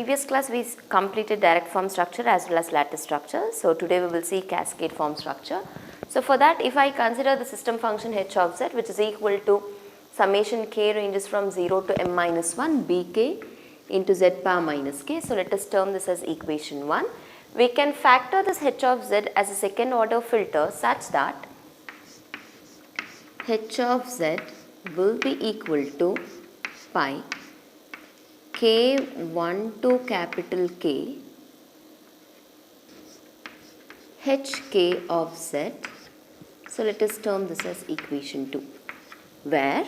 previous class we completed direct form structure as well as lattice structure. So today we will see cascade form structure. So for that, if I consider the system function h of z, which is equal to summation k ranges from 0 to m minus 1 bk into z power minus k. So let us term this as equation 1. We can factor this h of z as a second order filter such that h of z will be equal to pi k1 to capital K hk of z. So let us term this as equation 2, where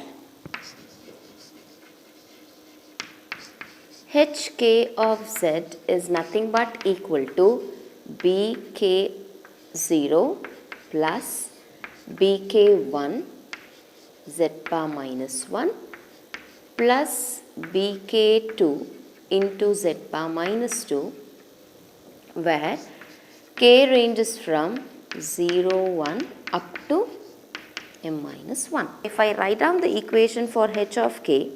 hk of z is nothing but equal to bk0 plus bk1 z power minus 1 plus bk2 into z power minus 2, where k ranges from 0, 1 up to m minus 1. If I write down the equation for h of k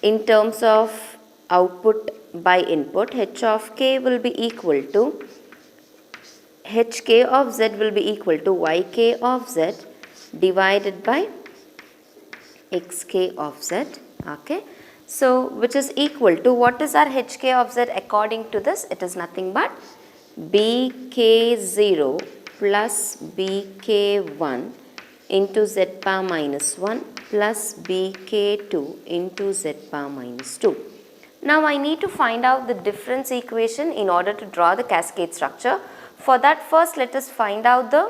in terms of output by input, h of k will be equal to hk of z will be equal to yk of z divided by xk of z. Okay, so which is equal to, what is our hk of z according to this? It is nothing but bk0 plus bk1 into z power minus 1 plus bk2 into z power minus 2. Now I need to find out the difference equation in order to draw the cascade structure. For that, first let us find out the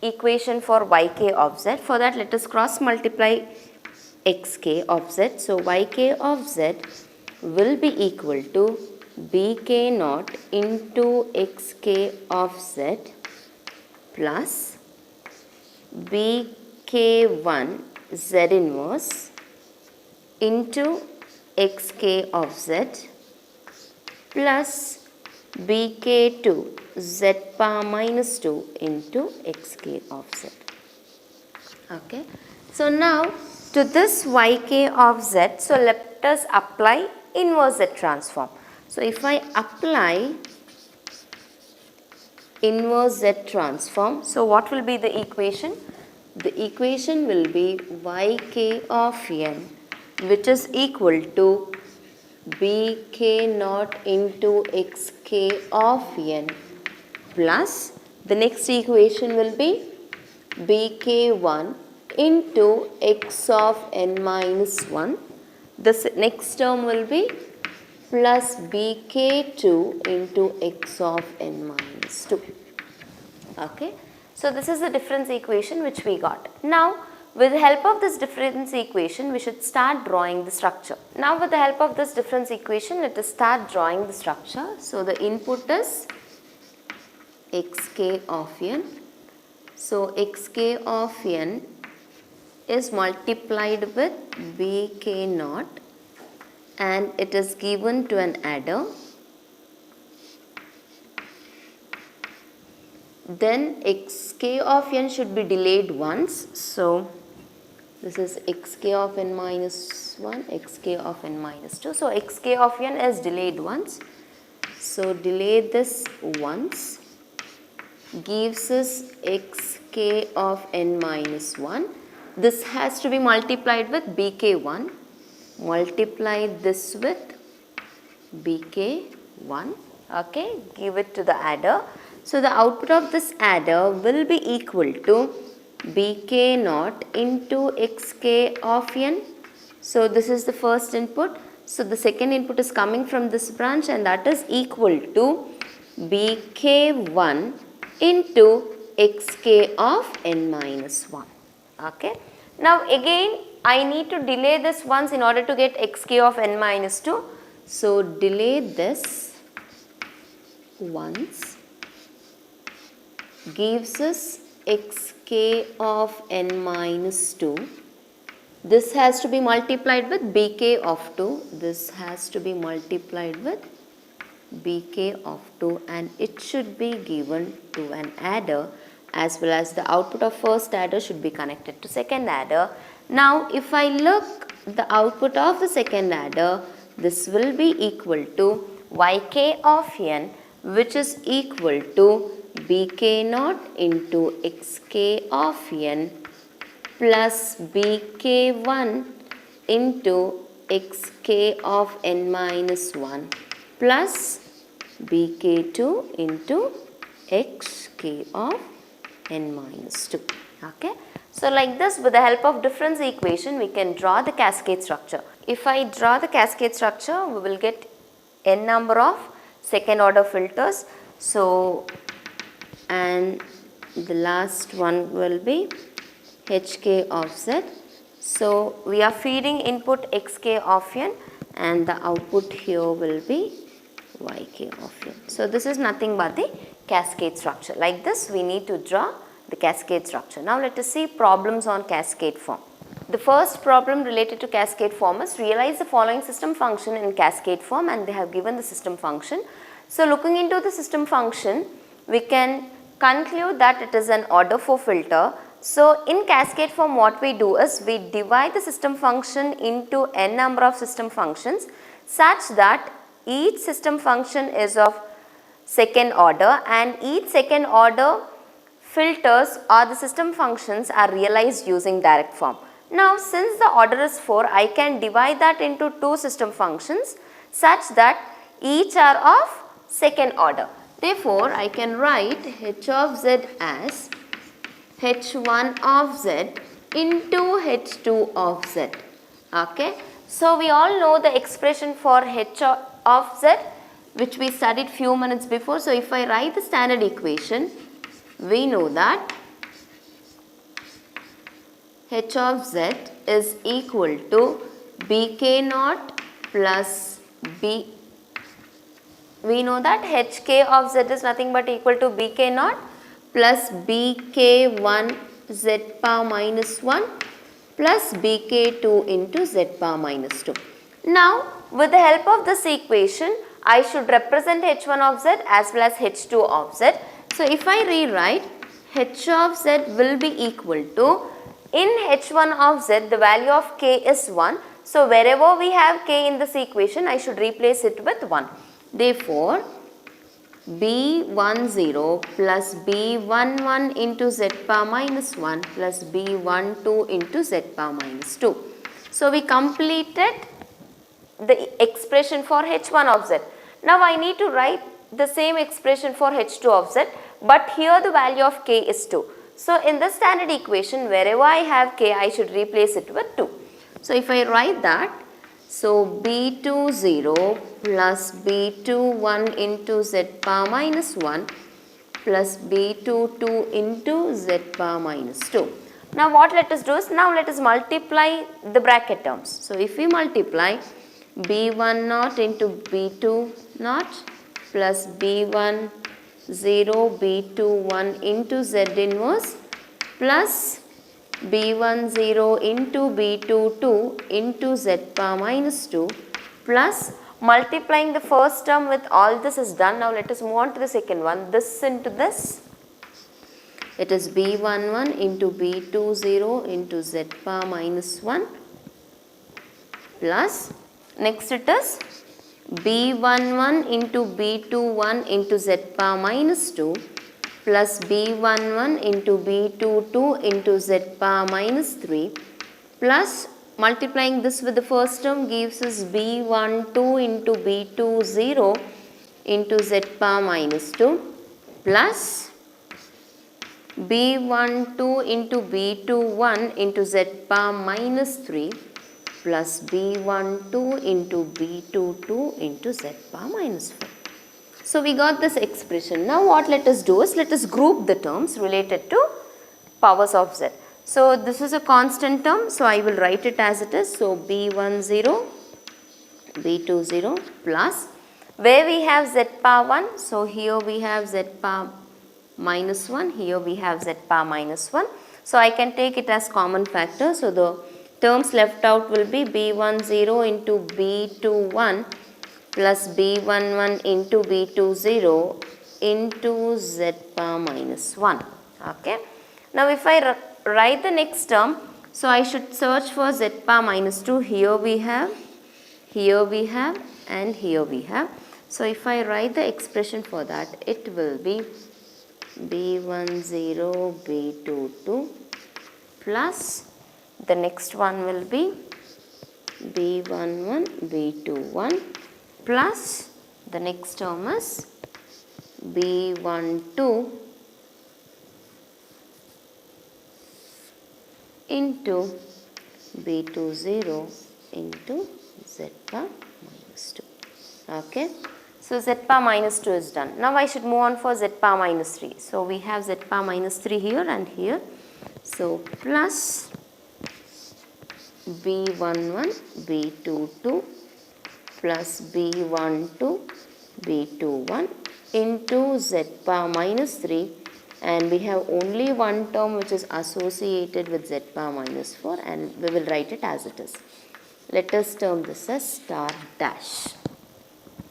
equation for yk of z. For that, let us cross multiply xk of z. So yk of z will be equal to bk naught into xk of z plus bk1 z inverse into xk of z plus bk2 z power minus 2 into xk of z. Okay. So now to this yk of z, so let us apply inverse z transform. So if I apply inverse z transform, so what will be the equation? The equation will be yk of n, which is equal to bk naught into xk of n plus the next equation will be bk1 into x of n minus 1. This next term will be plus bk2 into x of n minus 2. Okay. So this is the difference equation which we got. Now with the help of this difference equation, we should start drawing the structure. Now with the help of this difference equation, let us start drawing the structure. So the input is xk of n. So xk of n is multiplied with bk naught and it is given to an adder. Then xk of n should be delayed once. So this is xk of n minus 1, xk of n minus 2. So xk of n is delayed once. So delay this once gives us xk of n minus 1. This has to be multiplied with bk1. Multiply this with bk1. Okay, give it to the adder. So the output of this adder will be equal to bk naught into xk of n. So this is the first input. So the second input is coming from this branch and that is equal to bk1 into xk of n minus 1. Okay. Now again I need to delay this once in order to get xk of n minus 2. So delay this once gives us xk of n minus 2. This has to be multiplied with bk of 2. This has to be multiplied with bk of 2 and it should be given to an adder, as well as the output of first adder should be connected to second adder. Now if I look the output of the second adder, this will be equal to yk of n which is equal to bk naught into xk of n plus bk1 into xk of n minus 1 plus bk2 into xk of n minus 2. Okay. So like this, with the help of difference equation, we can draw the cascade structure. If I draw the cascade structure, we will get n number of second order filters. So, and the last one will be hk of z. So, we are feeding input xk of n and the output here will be yk of n. So, this is nothing but the cascade structure. Like this, we need to draw the cascade structure. Now, let us see problems on cascade form. The first problem related to cascade form is realize the following system function in cascade form, and they have given the system function. So, looking into the system function, we can conclude that it is an order 4 filter. So, in cascade form, what we do is we divide the system function into n number of system functions such that each system function is of second order and each second order filters or the system functions are realized using direct form. Now, since the order is 4, I can divide that into 2 system functions such that each are of second order. Therefore, I can write h of z as h1 of z into h2 of z. Okay. So, we all know the expression for h of z which we studied few minutes before. So, if I write the standard equation, we know that h of z is equal to bk naught plus b. We know that hk of z is nothing but equal to bk naught plus bk1 z power minus 1 plus bk2 into z power minus 2. Now, with the help of this equation, I should represent h1 of z as well as h2 of z. So, if I rewrite, h of z will be equal to, in h1 of z the value of k is 1. So, wherever we have k in this equation, I should replace it with 1. Therefore, b10 plus b11 into z power minus 1 plus b12 into z power minus 2. So, we completed the expression for h1 of z. Now, I need to write the same expression for h2 of z, but here the value of k is 2. So, in the standard equation, wherever I have k, I should replace it with 2. So, if I write that, so b20 plus b21 into z power minus 1 plus b22 into z power minus 2. Now, what let us do is, now let us multiply the bracket terms. So, if we multiply b1 naught into b2 naught plus b1 0 b21 into z inverse plus b10 into b22 into z power minus 2 plus multiplying the first term with all this is done. Now, let us move on to the second one, this into this. It is b11 into b20 into z power minus 1 plus, next it is b11 into b21 into z power minus 2 plus b11 into b22 into z power minus 3 plus multiplying this with the first term gives us b12 into b20 into z power minus 2 plus b12 into b21 into z power minus 3 plus b12 into b22 into z power minus 4. So, we got this expression. Now, what let us do is, let us group the terms related to powers of z. So, this is a constant term. So, I will write it as it is. So, b10, b20 plus, where we have z power 1. So, here we have z power minus 1, here we have z power minus 1. So, I can take it as common factor. So, the terms left out will be b10 into b21 plus b11 into b20 into z power minus 1. Okay. Now, if I write the next term, so I should search for z power minus 2. Here we have, and here we have. So if I write the expression for that, it will be B10, B22 plus the next one will be B11, B21 plus the next term is B12 into B20 into Z bar minus 2. Okay. So Z bar minus 2 is done. Now I should move on for Z bar minus 3. So we have Z bar minus 3 here and here. So plus B11, B22 plus B12, B21 into Z bar minus 3, and we have only one term which is associated with Z bar minus 4, and we will write it as it is. Let us term this as star dash.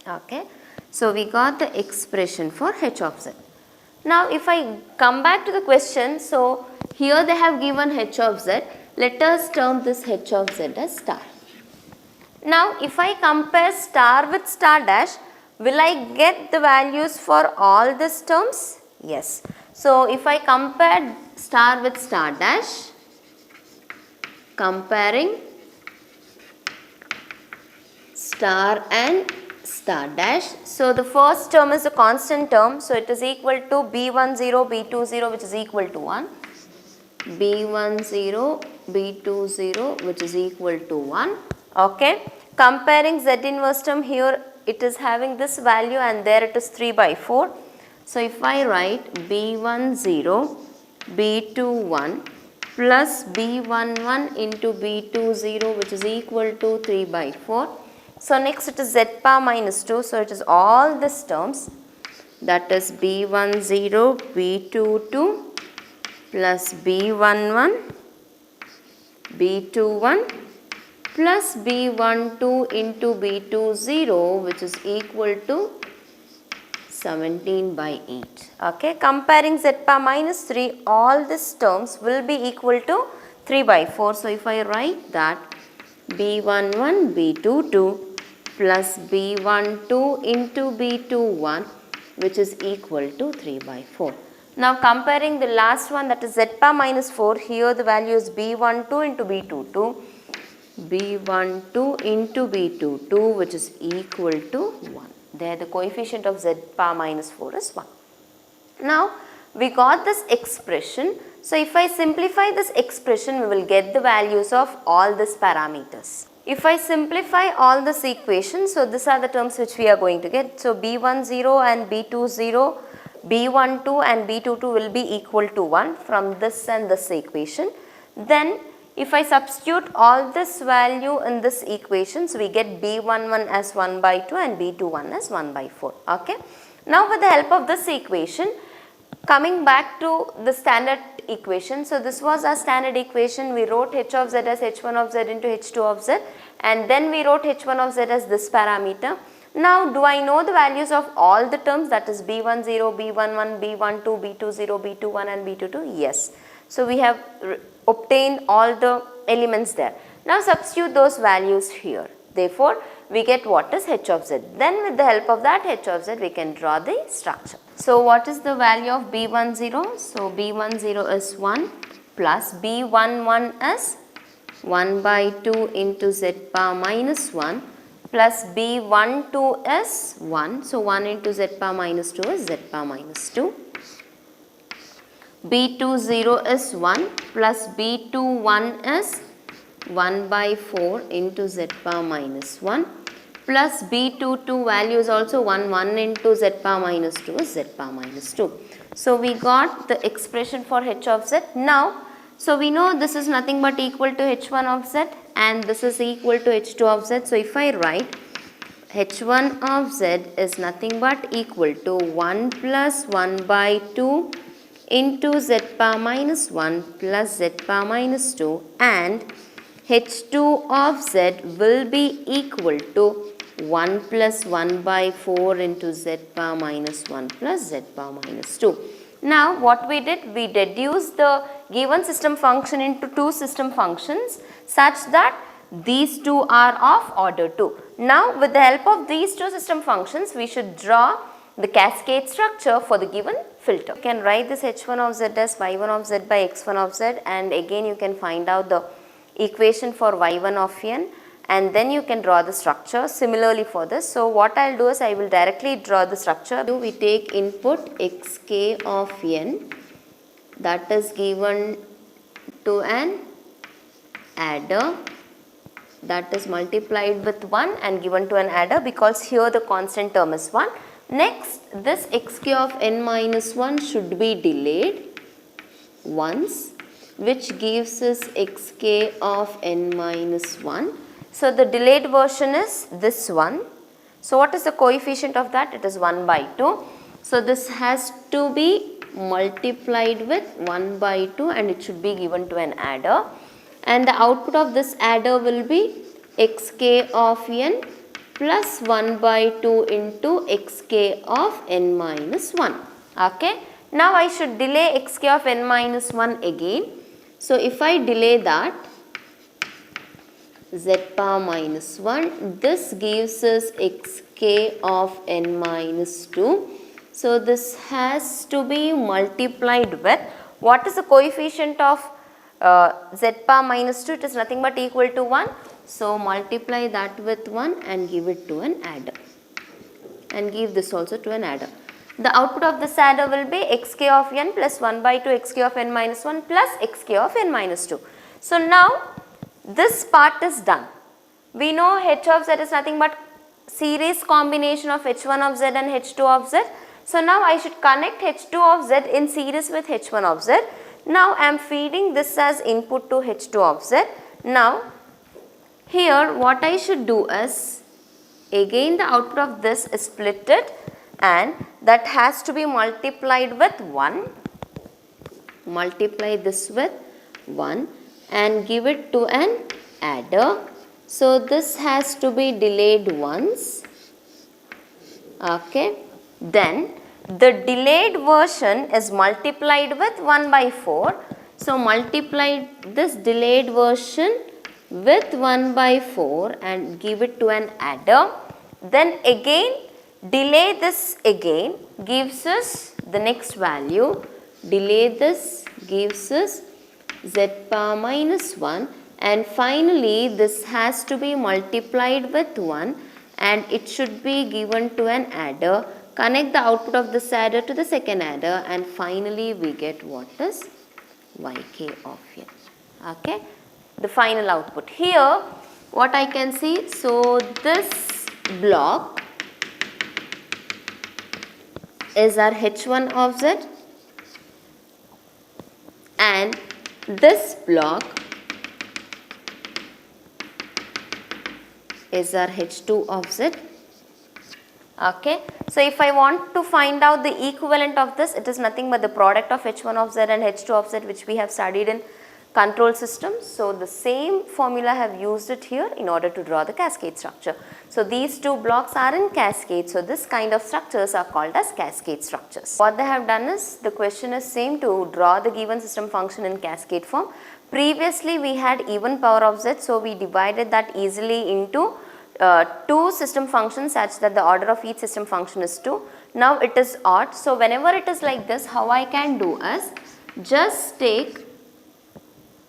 Okay. So we got the expression for h of z. Now if I come back to the question, so here they have given h of z. Let us term this h of z as star. Now if I compare star with star dash, will I get the values for all these terms? Yes. So if I compare star with star dash, comparing star and star dash. So the first term is a constant term, so it is equal to B10, B20 which is equal to 1. B10, B20 which is equal to 1. Okay. Comparing Z inverse term, here it is having this value and there it is 3 by 4. So if I write B10, B21 plus B11 into B20 which is equal to 3 by 4. So next it is Z bar minus 2. So it is all these terms, that is B10, B22 plus B11, B21 plus B12 into B20 which is equal to 17 by 8. Okay. Comparing Z bar minus 3, all these terms will be equal to 3 by 4. So if I write that B11, B22 plus B12 into B21 which is equal to 3 by 4. Now comparing the last one, that is Z bar minus 4, here the value is B12 into B22, B12 into B22 which is equal to 1. There the coefficient of Z bar minus 4 is 1. Now we got this expression. So if I simplify this expression, we will get the values of all these parameters. If I simplify all this equation, so these are the terms which we are going to get. So B10 and B20, B12 and B22 will be equal to 1 from this and this equation. Then if I substitute all this value in this equation, so we get B11 as 1 by 2 and B21 as 1 by 4. Okay. Now with the help of this equation, coming back to the standard equation. So this was our standard equation. We wrote h of z as h1 of z into h2 of z, and then we wrote h1 of z as this parameter. Now do I know the values of all the terms, that is B10, B11, B12, B20, B21 and B22? Yes. So we have obtained all the elements there. Now substitute those values here. Therefore we get what is h of z. Then with the help of that h of z, we can draw the structure. So what is the value of B10? So B10 is 1 plus B11 is 1 by 2 into Z bar minus 1 plus B12 is 1. So 1 into Z bar minus 2 is Z bar minus 2. B20 is 1 plus B21 is 1 by 4 into Z bar minus 1 plus B22 value is also 1 into Z bar minus 2 is Z bar minus 2. So we got the expression for h of z. Now, so we know this is nothing but equal to h1 of z and this is equal to h2 of z. So if I write h1 of z is nothing but equal to 1 plus 1 by 2 into Z bar minus 1 plus Z bar minus 2, and h2 of z will be equal to 1 plus 1 by 4 into Z bar minus 1 plus Z bar minus 2. Now what we did, we deduced the given system function into two system functions such that These two are of order 2. Now with the help of these two system functions, we should draw the cascade structure for the given filter. You can write this h1 of z as y1 of z by x1 of z, and again you can find out the equation for y1 of n, and then you can draw the structure similarly for this. So what I will do is I will directly draw the structure. We take input xk of n, that is given to an adder, that is multiplied with 1 and given to an adder, because here the constant term is 1. Next, this xk of n minus 1 should be delayed once, which gives us xk of n minus 1. So the delayed version is this one. So what is the coefficient of that? It is 1 by 2. So this has to be multiplied with 1 by 2 and it should be given to an adder. And the output of this adder will be xk of n plus 1 by 2 into xk of n minus 1. Okay. Now I should delay xk of n minus 1 again. So if I delay that, z power minus 1, this gives us xk of n minus 2. So this has to be multiplied with, what is the coefficient of z power minus 2? It is nothing but equal to 1. So multiply that with 1 and give it to an adder, and give this also to an adder. The output of this adder will be xk of n plus 1 by 2 xk of n minus 1 plus xk of n minus 2. So now this part is done. We know h of z is nothing but series combination of h1 of z and h2 of z. So now I should connect h2 of z in series with h1 of z. Now I am feeding this as input to h2 of z. Now here what I should do is, again the output of this is splitted and that has to be multiplied with 1. Multiply this with 1 and give it to an adder. So this has to be delayed once. Okay. Then the delayed version is multiplied with 1 by 4. So multiply this delayed version with 1 by 4 and give it to an adder. Then again delay this again, gives us the next value. Delay this gives us z power minus 1, and finally this has to be multiplied with 1 and it should be given to an adder. Connect the output of this adder to the second adder and finally we get what is yk of n. Okay. The final output. Here what I can see, so this block is our h1 of z and this block is our h2 of z. Okay. So if I want to find out the equivalent of this, it is nothing but the product of h1 of z and h2 of z, which we have studied in control systems. So the same formula I have used it here in order to draw the cascade structure. So these two blocks are in cascade. So this kind of structures are called as cascade structures. What they have done is, the question is same to draw the given system function in cascade form. Previously we had even power of z, so we divided that easily into two system functions such that the order of each system function is 2. Now it is odd. So whenever it is like this, how I can do is just take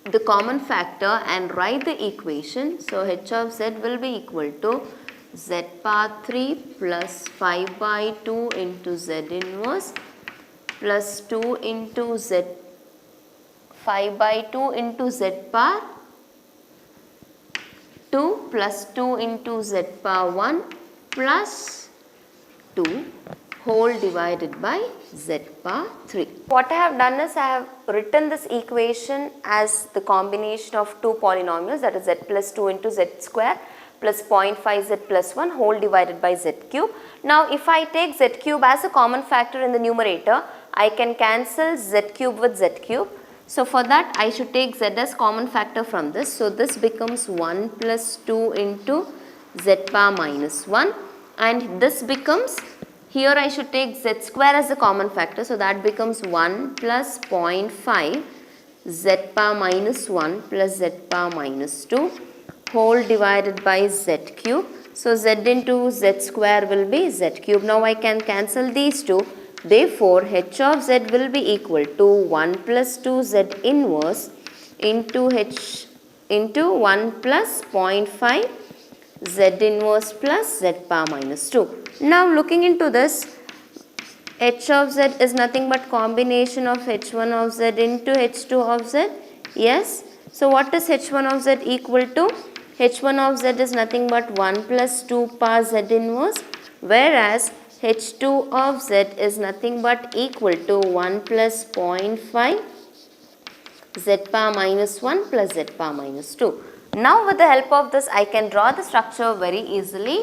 the common factor and write the equation. So h of z will be equal to z power 3 plus 5 by 2 into z inverse plus 2 into z 5 by 2 into z power 2 plus 2 into z power 1 plus 2 whole divided by z power 3. What I have done is I have written this equation as the combination of two polynomials, that is z plus 2 into z square plus 0.5 z plus 1 whole divided by z cube. Now if I take z cube as a common factor in the numerator, I can cancel z cube with z cube. So for that I should take z as common factor from this. So this becomes 1 plus 2 into z power minus 1, and this becomes, here I should take z square as a common factor. So that becomes 1 plus 0.5 z power minus 1 plus z power minus 2 whole divided by z cube. So z into z square will be z cube. Now I can cancel these two. Therefore, h of z will be equal to 1 plus 2z inverse into h into 1 plus 0.5 z inverse plus z power minus 2. Now looking into this, h of z is nothing but combination of h1 of z into h2 of z. Yes. So what is h1 of z equal to? h1 of z is nothing but 1 plus 2 power z inverse, whereas h2 of z is nothing but equal to 1 plus 0.5 z power minus 1 plus z power minus 2. Now with the help of this I can draw the structure very easily.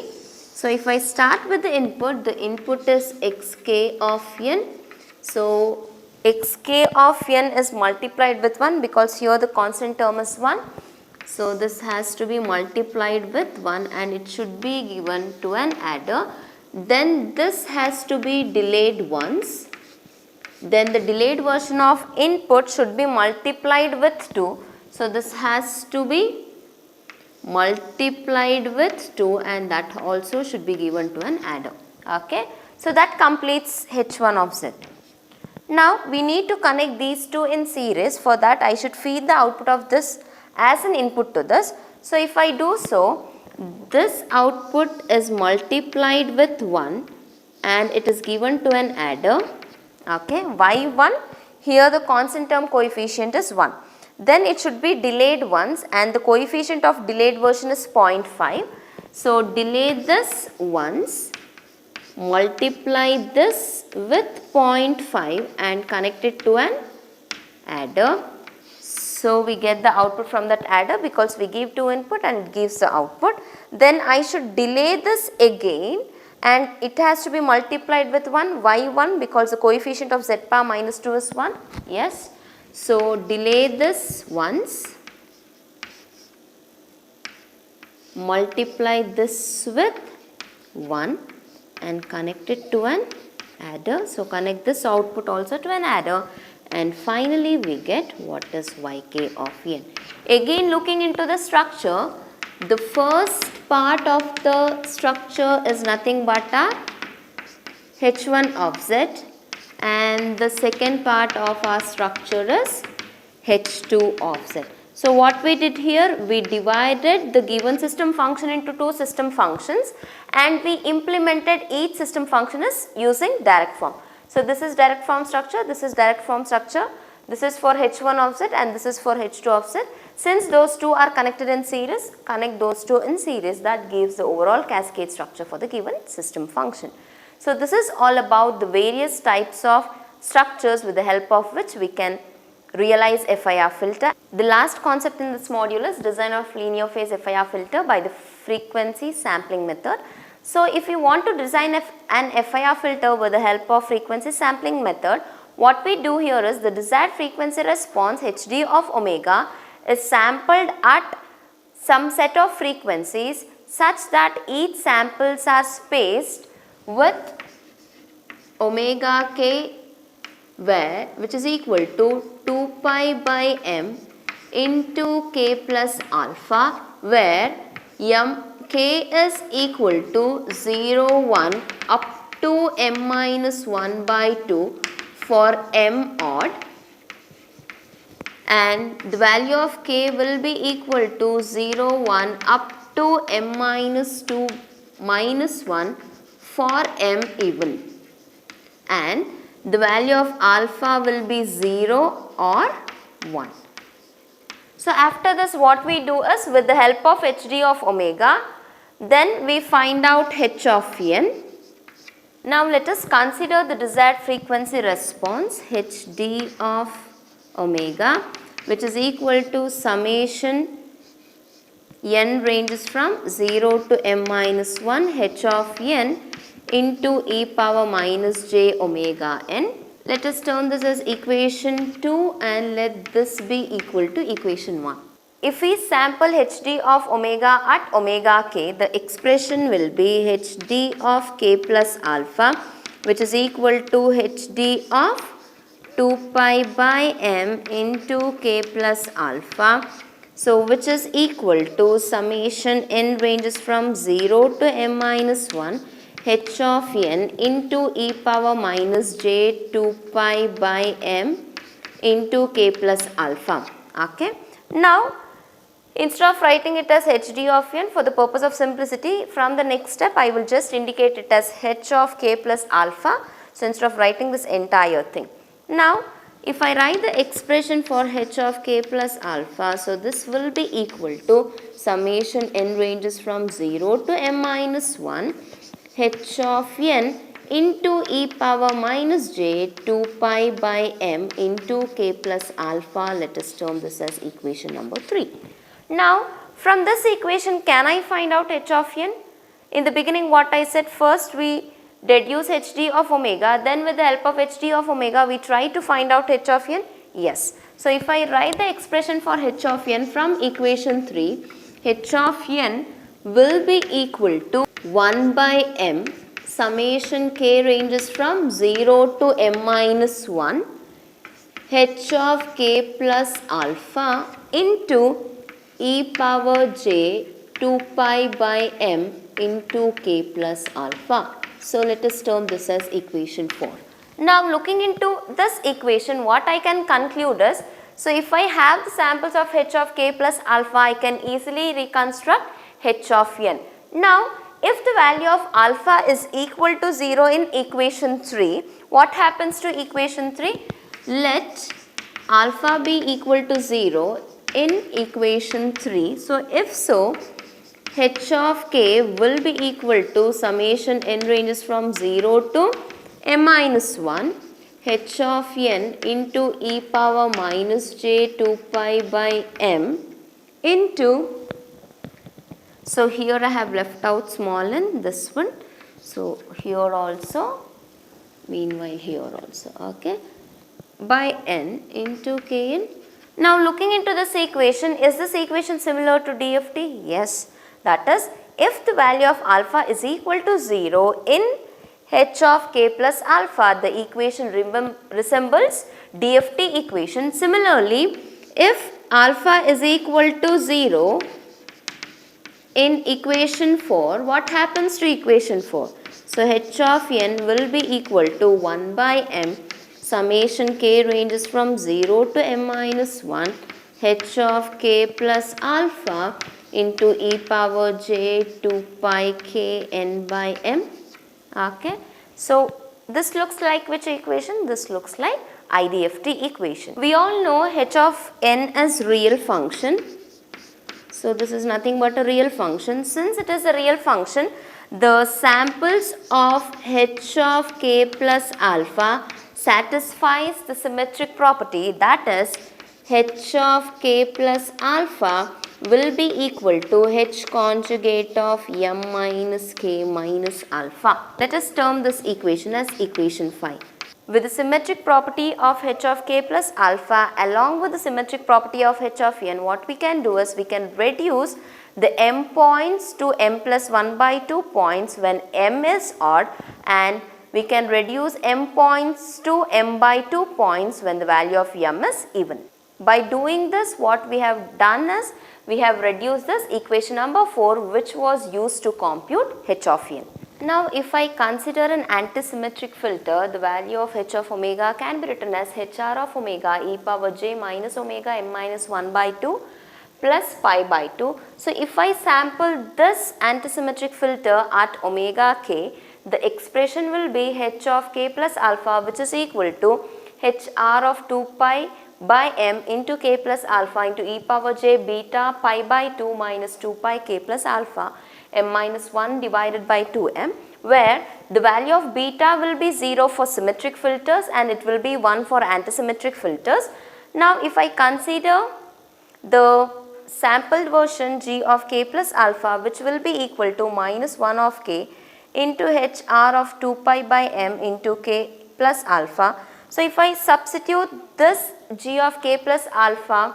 So if I start with the input is xk of n. So xk of n is multiplied with 1 because here the constant term is 1. So this has to be multiplied with 1 and it should be given to an adder. Then this has to be delayed once. Then the delayed version of input should be multiplied with 2. So this has to be multiplied with 2 and that also should be given to an adder. Okay. So that completes h1 of z. Now we need to connect these two in series. For that I should feed the output of this as an input to this. So if I do so, this output is multiplied with 1 and it is given to an adder. Okay, y1, here the constant term coefficient is 1. Then it should be delayed once and the coefficient of delayed version is 0.5. So delay this once, multiply this with 0.5 and connect it to an adder. So we get the output from that adder because we give 2 input and it gives the output. Then I should delay this again and it has to be multiplied with 1, y1, because the coefficient of z power minus 2 is 1. Yes. So delay this once, multiply this with 1 and connect it to an adder. So connect this output also to an adder and finally we get what is yk of n. Again looking into the structure, the first part of the structure is nothing but a h1 of z and the second part of our structure is h2 of z. So what we did here, we divided the given system function into two system functions and we implemented each system function is using direct form. So this is direct form structure, this is direct form structure, this is for h1 of z and this is for h2 of z. Since those two are connected in series, connect those two in series, that gives the overall cascade structure for the given system function. So this is all about the various types of structures with the help of which we can realize FIR filter. The last concept in this module is design of linear phase FIR filter by the frequency sampling method. So if you want to design an FIR filter with the help of frequency sampling method, what we do here is the desired frequency response Hd of omega is sampled at some set of frequencies such that each samples are spaced with omega k which is equal to 2 pi by m into k plus alpha, where k is equal to 0, 1 up to m minus 1 by 2 for m odd, and the value of k will be equal to 0, 1 up to m minus 2 minus 1 for m even, and the value of alpha will be 0 or 1. So after this what we do is, with the help of Hd of omega, then we find out h of n. Now let us consider the desired frequency response Hd of omega, which is equal to summation n ranges from 0 to m minus 1 h of n into e power minus j omega n. Let us turn this as equation 2 and let this be equal to equation 1. If we sample Hd of omega at omega k, the expression will be Hd of k plus alpha, which is equal to Hd of 2 pi by m into k plus alpha. So which is equal to summation n ranges from 0 to m minus 1 h of n into e power minus j 2 pi by m into k plus alpha. Okay. Now instead of writing it as hd of n, for the purpose of simplicity, from the next step I will just indicate it as h of k plus alpha. So instead of writing this entire thing. Now if I write the expression for h of k plus alpha, so this will be equal to summation n ranges from 0 to m minus 1 h of n into e power minus j 2 pi by m into k plus alpha. Let us term this as equation number 3. Now from this equation, can I find out h of n? In the beginning what I said, first we deduce hd of omega, then with the help of hd of omega we try to find out h of n. Yes. So if I write the expression for h of n from equation 3, h of n will be equal to 1 by m summation k ranges from 0 to m minus 1 h of k plus alpha into e power j 2 pi by m into k plus alpha. So let us term this as equation 4. Now looking into this equation, what I can conclude is, so if I have the samples of h of k plus alpha, I can easily reconstruct h of n. Now if the value of alpha is equal to 0 in equation 3, what happens to equation 3? Let alpha be equal to 0 in equation 3. So if so, h of k will be equal to summation n ranges from 0 to m minus 1 h of n into e power minus j 2 pi by m into, so here I have left out small n, this one, so here also, meanwhile here also, okay, by n into kn. Now looking into this equation, is this equation similar to DFT? Yes. That is, if the value of alpha is equal to 0 in h of k plus alpha, the equation resembles DFT equation. Similarly, if alpha is equal to 0 in equation 4, what happens to equation 4? So h of n will be equal to 1 by m summation k ranges from 0 to m minus 1 h of k plus alpha into e power j 2 pi k n by m. Okay. So this looks like which equation? This looks like IDFT equation. We all know h of n as real function. So this is nothing but a real function. Since it is a real function, the samples of h of k plus alpha satisfies the symmetric property, that is h of k plus alpha will be equal to h conjugate of m minus k minus alpha. Let us term this equation as equation 5. With the symmetric property of h of k plus alpha along with the symmetric property of h of n, what we can do is we can reduce the m points to m plus 1 by 2 points when m is odd, and we can reduce m points to m by 2 points when the value of m is even. By doing this, what we have done is we have reduced this equation number 4, which was used to compute h of n. Now if I consider an antisymmetric filter, the value of h of omega can be written as hr of omega e power j minus omega m minus 1 by 2 plus pi by 2. So if I sample this antisymmetric filter at omega k, the expression will be h of k plus alpha, which is equal to hr of 2 pi by m into k plus alpha into e power j beta pi by 2 minus 2 pi k plus alpha m minus 1 divided by 2m, where the value of beta will be 0 for symmetric filters and it will be 1 for antisymmetric filters. Now if I consider the sampled version g of k plus alpha, which will be equal to minus 1 of k into hr of 2 pi by m into k plus alpha. So if I substitute this g of k plus alpha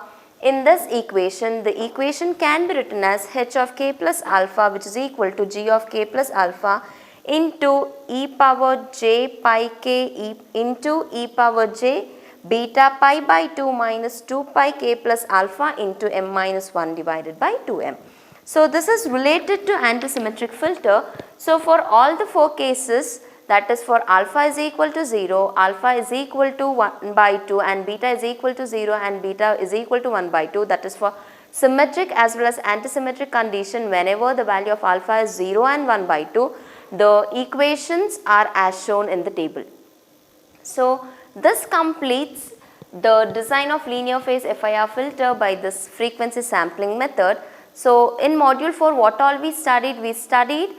in this equation, the equation can be written as h of k plus alpha, which is equal to g of k plus alpha into e power j pi k into e power j beta pi by 2 minus 2 pi k plus alpha into m minus 1 divided by 2m. So this is related to antisymmetric filter. So for all the 4 cases, that is for alpha is equal to 0, alpha is equal to 1 by 2 and beta is equal to 0 and beta is equal to 1 by 2, that is for symmetric as well as antisymmetric condition. Whenever the value of alpha is 0 and 1 by 2, the equations are as shown in the table. So this completes the design of linear phase FIR filter by this frequency sampling method. So in module 4, what all we studied? We studied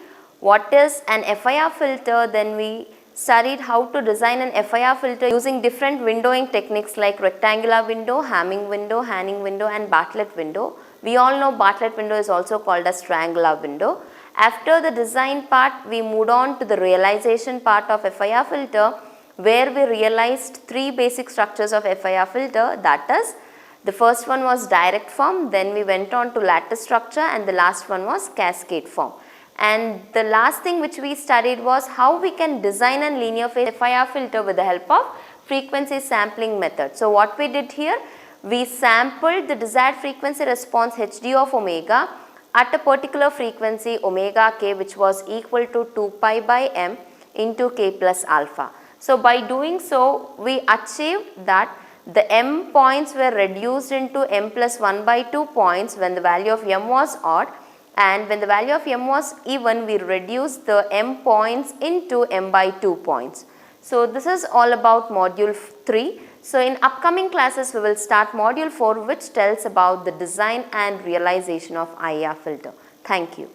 what is an FIR filter, then we studied how to design an FIR filter using different windowing techniques like rectangular window, Hamming window, Hanning window and Bartlett window. We all know Bartlett window is also called as triangular window. After the design part, we moved on to the realization part of FIR filter, where we realized 3 basic structures of FIR filter, that is, the first one was direct form, then we went on to lattice structure and the last one was cascade form. And the last thing which we studied was how we can design a linear phase FIR filter with the help of frequency sampling method. So what we did here, we sampled the desired frequency response Hd of omega at a particular frequency omega k, which was equal to 2 pi by m into k plus alpha. So by doing so, we achieved that the m points were reduced into m plus 1 by 2 points when the value of m was odd, and when the value of m was even, we reduced the m points into m by 2 points. So this is all about module 3. So in upcoming classes, we will start module 4, which tells about the design and realization of IIR filter. Thank you.